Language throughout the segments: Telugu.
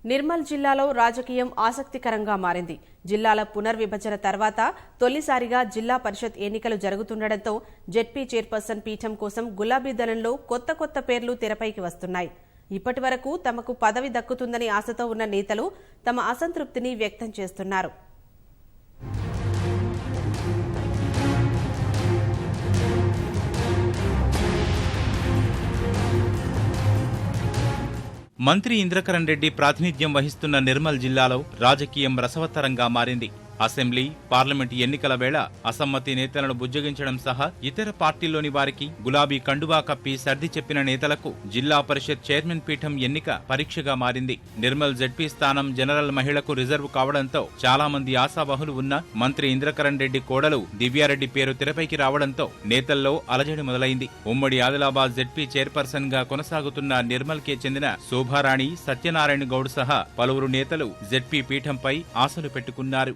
నిర్మల్ జిల్లాలో రాజకీయం ఆసక్తికరంగా మారింది. జిల్లాల పునర్విభజన తర్వాత తొలిసారిగా జిల్లా పరిషత్ ఎన్నికలు జరుగుతుండటంతో జెడ్పీ చైర్పర్సన్ పీఠం కోసం గులాబీ దళంలో కొత్త పేర్లు తెరపైకి వస్తున్నాయి. ఇప్పటివరకు తమకు పదవి దక్కుతుందని ఆశతో ఉన్న నేతలు తమ అసంతృప్తిని వ్యక్తం చేస్తున్నారు. మంత్రి ఇంద్రకరణ్ రెడ్డి ప్రాతినిధ్యం వహిస్తున్న నిర్మల్ జిల్లాలో రాజకీయం రసవత్తరంగా మారింది. అసెంబ్లీ, పార్లమెంటు ఎన్నికల వేళ అసమ్మతి నేతలను బుజ్జగించడం సహా ఇతర పార్టీల్లోని వారికి గులాబీ కండువా కప్పి సర్ది చెప్పిన నేతలకు జిల్లా పరిషత్ చైర్మన్ పీఠం ఎన్నిక పరీక్షగా మారింది. నిర్మల్ జెడ్పీ స్థానం జనరల్ మహిళకు రిజర్వ్ కావడంతో చాలా మంది ఆశావహులు ఉన్న మంత్రి ఇంద్రకరణ్ రెడ్డి కోడలు దివ్యారెడ్డి పేరు తెరపైకి రావడంతో నేతల్లో అలజడి మొదలైంది. ఉమ్మడి ఆదిలాబాద్ జెడ్పీ చైర్పర్సన్ గా కొనసాగుతున్న నిర్మల్ కే చెందిన శోభారాణి, సత్యనారాయణ గౌడ్ సహా పలువురు నేతలు జెడ్పీ పీఠంపై ఆశలు పెట్టుకున్నారు.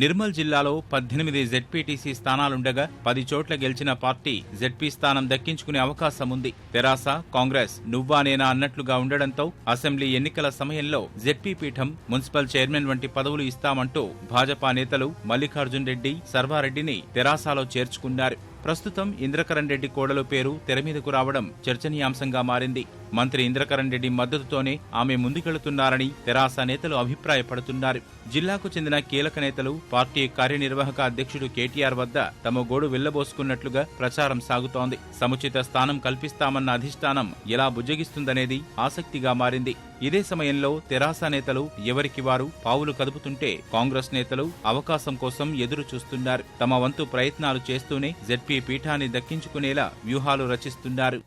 నిర్మల్ జిల్లాలో 18 జెడ్పీటీసీ స్థానాలుండగా 10 చోట్ల గెలిచిన పార్టీ జెడ్పీ స్థానం దక్కించుకునే అవకాశం ఉంది. తెరాస, కాంగ్రెస్ నువ్వా నేనా అన్నట్లుగా ఉండడంతో అసెంబ్లీ ఎన్నికల సమయంలో జెడ్పీ పీఠం, మున్సిపల్ చైర్మన్ వంటి పదవులు ఇస్తామంటూ భాజపా నేతలు మల్లికార్జున్ రెడ్డి, సర్వారెడ్డిని తెరాసలో చేర్చుకున్నారు. ప్రస్తుతం ఇంద్రకరణ్ రెడ్డి కోడలు పేరు తెరమీదకు రావడం చర్చనీయాంశంగా మారింది. మంత్రి ఇంద్రకరణ్ రెడ్డి మద్దతుతోనే ఆమె ముందుకెళుతున్నారని తెరాస నేతలు అభిప్రాయపడుతున్నారు. జిల్లాకు చెందిన కీలక నేతలు పార్టీ కార్యనిర్వాహక అధ్యక్షుడు కేటీఆర్ వద్ద తమ గోడు వెళ్లబోసుకున్నట్లుగా ప్రచారం సాగుతోంది. సముచిత స్థానం కల్పిస్తామన్న అధిష్టానం ఎలా బుజ్జగిస్తుందనేది ఆసక్తిగా మారింది. ఇదే సమయంలో తెరాస నేతలు ఎవరికి వారు పావులు కదుపుతుంటే కాంగ్రెస్ నేతలు అవకాశం కోసం ఎదురు చూస్తున్నారు. తమ వంతు ప్రయత్నాలు చేస్తూనే జెడ్పీ పీఠాన్ని దక్కించుకునేలా వ్యూహాలు రచిస్తున్నారు.